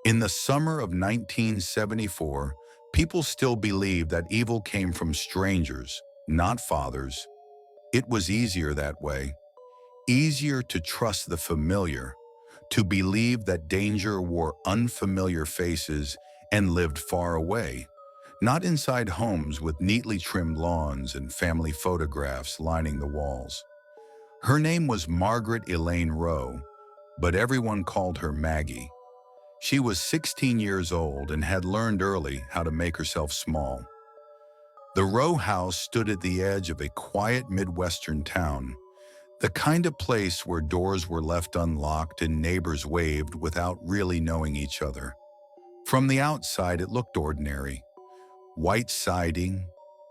In the summer of 1974, people still believed that evil came from strangers, not fathers. It was easier that way. Easier to trust the familiar, to believe that danger wore unfamiliar faces and lived far away, not inside homes with neatly trimmed lawns and family photographs lining the walls. Her name was Margaret Elaine Rowe, but everyone called her Maggie. She was 16 years old and had learned early how to make herself small. The row house stood at the edge of a quiet Midwestern town, the kind of place where doors were left unlocked and neighbors waved without really knowing each other. From the outside, it looked ordinary. White siding,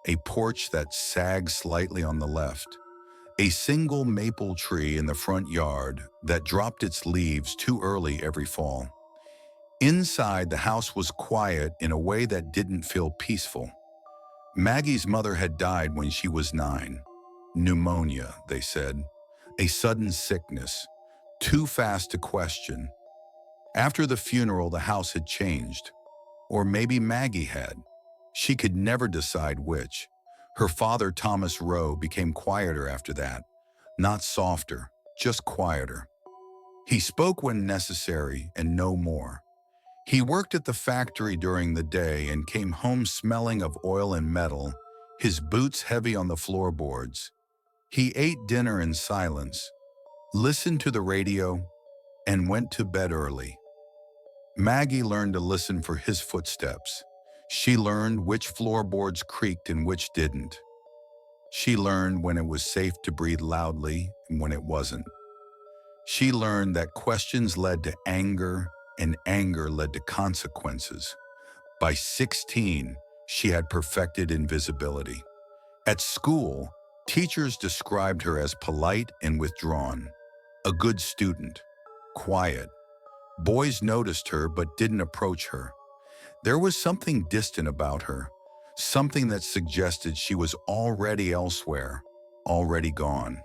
a porch that sagged slightly on the left, a single maple tree in the front yard that dropped its leaves too early every fall. Inside, the house was quiet in a way that didn't feel peaceful. Maggie's mother had died when she was 9. Pneumonia, they said. A sudden sickness, too fast to question. After the funeral, the house had changed. Or maybe Maggie had. She could never decide which. Her father, Thomas Rowe, became quieter after that. Not softer, just quieter. He spoke when necessary and no more. He worked at the factory during the day and came home smelling of oil and metal, his boots heavy on the floorboards. He ate dinner in silence, listened to the radio, and went to bed early. Maggie learned to listen for his footsteps. She learned which floorboards creaked and which didn't. She learned when it was safe to breathe loudly and when it wasn't. She learned that questions led to anger and anger led to consequences. By 16, she had perfected invisibility. At school, teachers described her as polite and withdrawn, a good student, quiet. Boys noticed her but didn't approach her. There was something distant about her, something that suggested she was already elsewhere, already gone.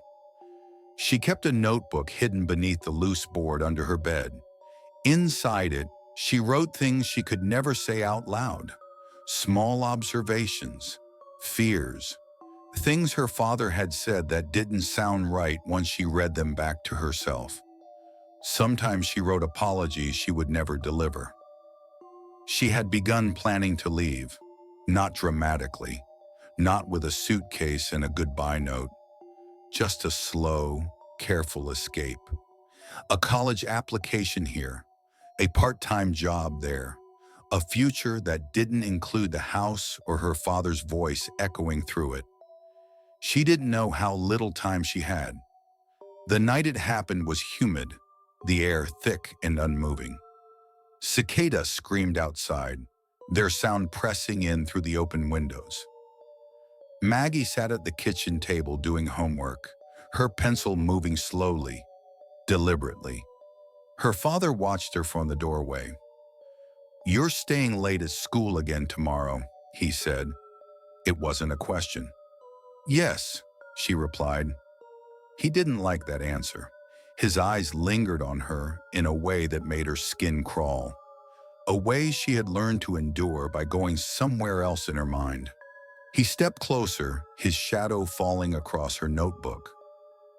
She kept a notebook hidden beneath the loose board under her bed. Inside it, she wrote things she could never say out loud. Small observations, fears, things her father had said that didn't sound right once she read them back to herself. Sometimes she wrote apologies she would never deliver. She had begun planning to leave, not dramatically, not with a suitcase and a goodbye note, just a slow, careful escape. A college application here, a part-time job there, a future that didn't include the house or her father's voice echoing through it. She didn't know how little time she had. The night it happened was humid, the air thick and unmoving. Cicadas screamed outside, their sound pressing in through the open windows. Maggie sat at the kitchen table doing homework, her pencil moving slowly, deliberately. Her father watched her from the doorway. "You're staying late at school again tomorrow," he said. It wasn't a question. "Yes," she replied. He didn't like that answer. His eyes lingered on her in a way that made her skin crawl, a way she had learned to endure by going somewhere else in her mind. He stepped closer, his shadow falling across her notebook.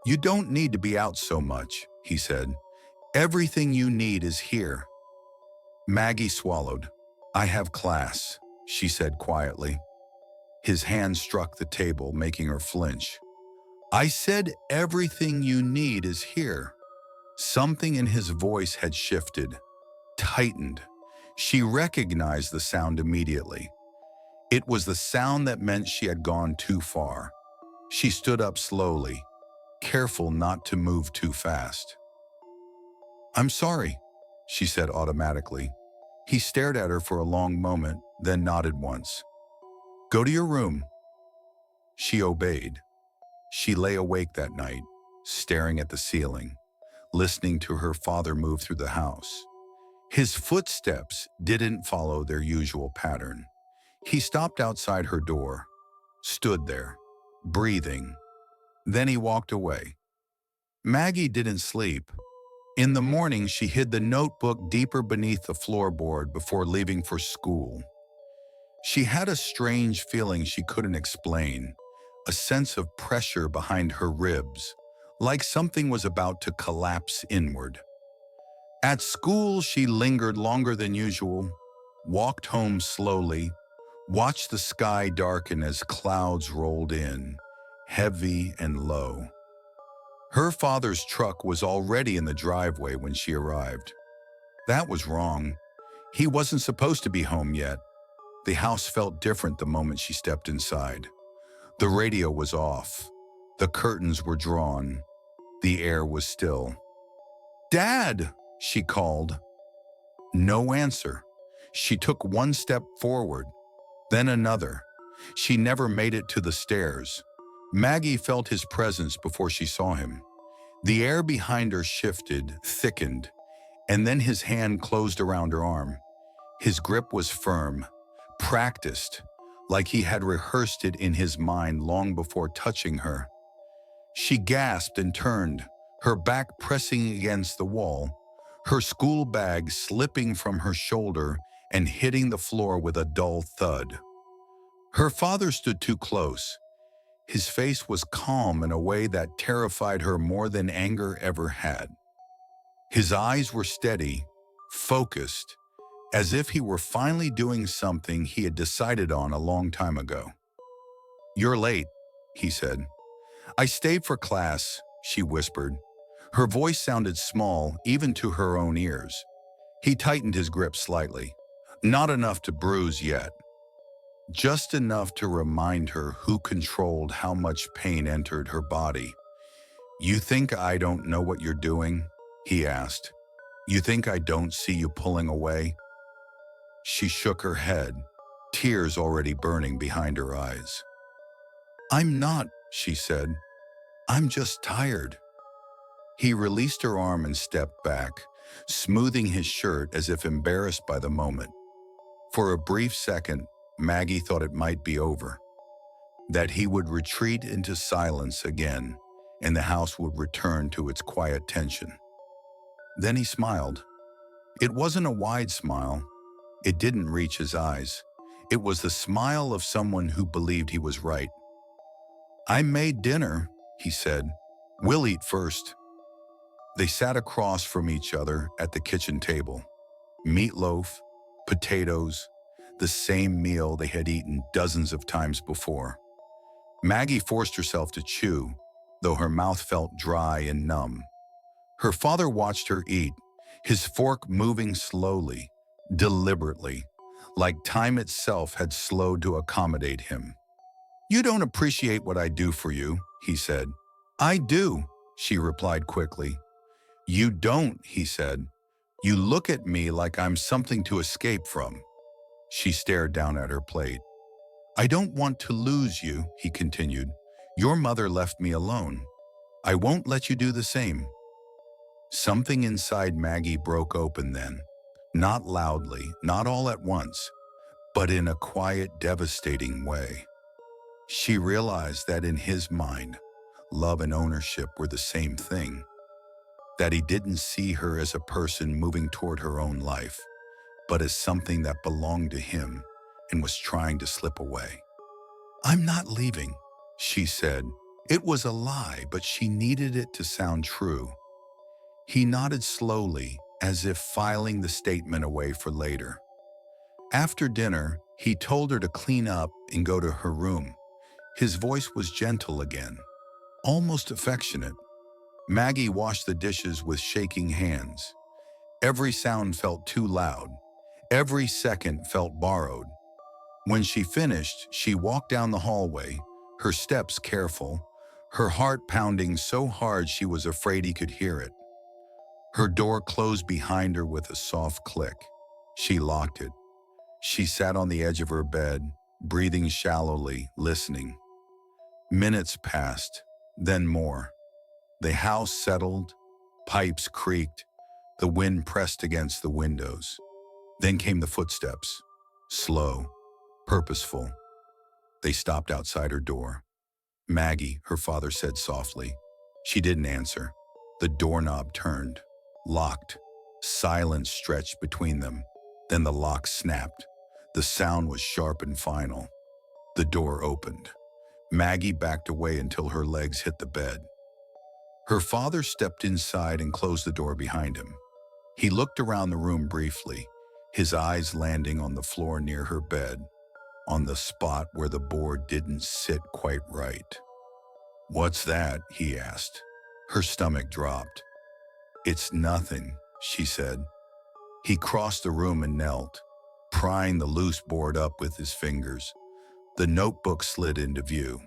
"You don't need to be out so much," he said. "Everything you need is here." Maggie swallowed. "I have class," she said quietly. His hand struck the table, making her flinch. "I said everything you need is here." Something in his voice had shifted, tightened. She recognized the sound immediately. It was the sound that meant she had gone too far. She stood up slowly, careful not to move too fast. "I'm sorry," she said automatically. He stared at her for a long moment, then nodded once. "Go to your room." She obeyed. She lay awake that night, staring at the ceiling, listening to her father move through the house. His footsteps didn't follow their usual pattern. He stopped outside her door, stood there, breathing. Then he walked away. Maggie didn't sleep. In the morning, she hid the notebook deeper beneath the floorboard before leaving for school. She had a strange feeling she couldn't explain, a sense of pressure behind her ribs, like something was about to collapse inward. At school, she lingered longer than usual, walked home slowly, watched the sky darken as clouds rolled in, heavy and low. Her father's truck was already in the driveway when she arrived. That was wrong. He wasn't supposed to be home yet. The house felt different the moment she stepped inside. The radio was off. The curtains were drawn. The air was still. "Dad!" she called. No answer. She took one step forward, then another. She never made it to the stairs. Maggie felt his presence before she saw him. The air behind her shifted, thickened, and then his hand closed around her arm. His grip was firm, practiced, like he had rehearsed it in his mind long before touching her. She gasped and turned, her back pressing against the wall, her school bag slipping from her shoulder and hitting the floor with a dull thud. Her father stood too close. His face was calm in a way that terrified her more than anger ever had. His eyes were steady, focused, as if he were finally doing something he had decided on a long time ago. "You're late," he said. "I stayed for class," she whispered. Her voice sounded small, even to her own ears. He tightened his grip slightly. Not enough to bruise yet. Just enough to remind her who controlled how much pain entered her body. "You think I don't know what you're doing?" he asked. "You think I don't see you pulling away?" She shook her head, tears already burning behind her eyes. "I'm not," she said. "I'm just tired." He released her arm and stepped back, smoothing his shirt as if embarrassed by the moment. For a brief second, Maggie thought it might be over, that he would retreat into silence again, and the house would return to its quiet tension. Then he smiled. It wasn't a wide smile. It didn't reach his eyes. It was the smile of someone who believed he was right. "I made dinner," he said. "We'll eat first." They sat across from each other at the kitchen table. Meatloaf, potatoes, the same meal they had eaten dozens of times before. Maggie forced herself to chew, though her mouth felt dry and numb. Her father watched her eat, his fork moving slowly, deliberately, like time itself had slowed to accommodate him. "You don't appreciate what I do for you," he said. "I do," she replied quickly. "You don't," he said. "You look at me like I'm something to escape from." She stared down at her plate. "I don't want to lose you," he continued. "Your mother left me alone. I won't let you do the same." Something inside Maggie broke open then, not loudly, not all at once, but in a quiet, devastating way. She realized that in his mind, love and ownership were the same thing, that he didn't see her as a person moving toward her own life, but as something that belonged to him and was trying to slip away. "I'm not leaving," she said. It was a lie, but she needed it to sound true. He nodded slowly, as if filing the statement away for later. After dinner, he told her to clean up and go to her room. His voice was gentle again, almost affectionate. Maggie washed the dishes with shaking hands. Every sound felt too loud. Every second felt borrowed. When she finished, she walked down the hallway, her steps careful, her heart pounding so hard she was afraid he could hear it. Her door closed behind her with a soft click. She locked it. She sat on the edge of her bed, breathing shallowly, listening. Minutes passed, then more. The house settled, pipes creaked, the wind pressed against the windows. Then came the footsteps, slow, purposeful. They stopped outside her door. "Maggie," her father said softly. She didn't answer. The doorknob turned. Locked. Silence stretched between them. Then the lock snapped. The sound was sharp and final. The door opened. Maggie backed away until her legs hit the bed. Her father stepped inside and closed the door behind him. He looked around the room briefly, his eyes landing on the floor near her bed, on the spot where the board didn't sit quite right. "What's that?" he asked. Her stomach dropped. "It's nothing," she said. He crossed the room and knelt, prying the loose board up with his fingers. The notebook slid into view.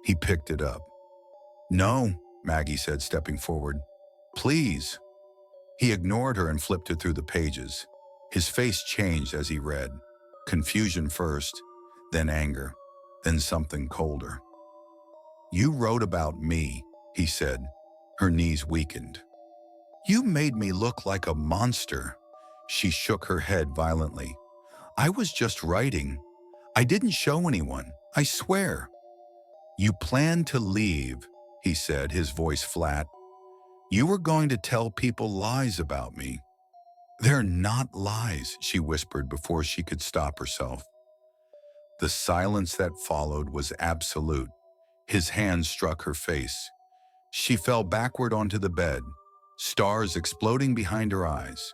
He picked it up. "No," Maggie said, stepping forward. "Please." He ignored her and flipped it through the pages. His face changed as he read. Confusion first, then anger, then something colder. "You wrote about me," he said. Her knees weakened. "You made me look like a monster." She shook her head violently. "I was just writing. I didn't show anyone, I swear." "You planned to leave," he said, his voice flat. "You were going to tell people lies about me." "They're not lies," she whispered before she could stop herself. The silence that followed was absolute. His hand struck her face. She fell backward onto the bed, stars exploding behind her eyes.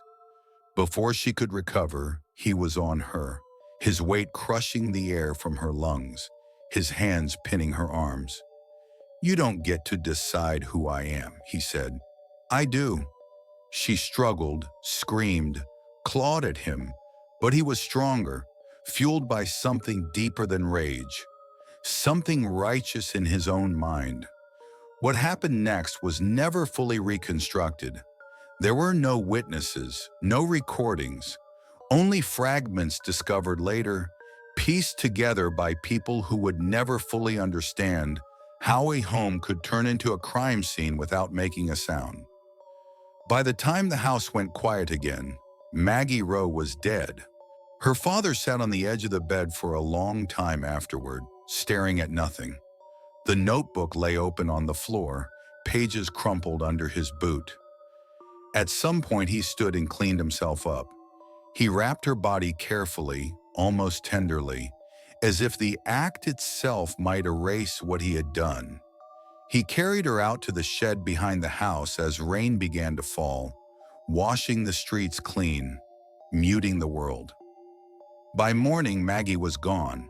Before she could recover, he was on her, his weight crushing the air from her lungs, his hands pinning her arms. "You don't get to decide who I am," he said. "I do." She struggled, screamed, clawed at him, but he was stronger, fueled by something deeper than rage, something righteous in his own mind. What happened next was never fully reconstructed. There were no witnesses, no recordings, only fragments discovered later, pieced together by people who would never fully understand how a home could turn into a crime scene without making a sound. By the time the house went quiet again, Maggie Rowe was dead. Her father sat on the edge of the bed for a long time afterward, staring at nothing. The notebook lay open on the floor, pages crumpled under his boot. At some point he stood and cleaned himself up. He wrapped her body carefully, almost tenderly, as if the act itself might erase what he had done. He carried her out to the shed behind the house as rain began to fall, washing the streets clean, muting the world. By morning, Maggie was gone.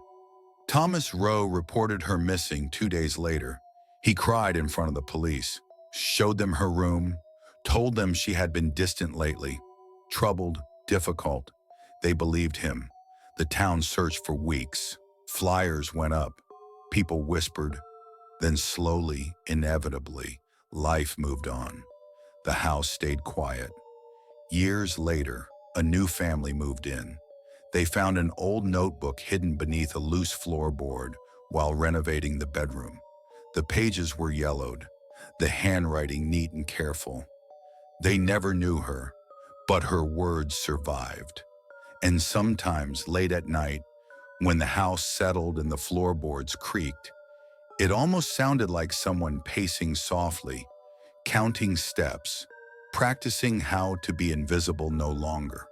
Thomas Rowe reported her missing 2 days later. He cried in front of the police, showed them her room, told them she had been distant lately, troubled, difficult. They believed him. The town searched for weeks. Flyers went up. People whispered. Then slowly, inevitably, life moved on. The house stayed quiet. Years later, a new family moved in. They found an old notebook hidden beneath a loose floorboard while renovating the bedroom. The pages were yellowed, the handwriting neat and careful. They never knew her, but her words survived. And sometimes, late at night, when the house settled and the floorboards creaked, it almost sounded like someone pacing softly, counting steps, practicing how to be invisible no longer.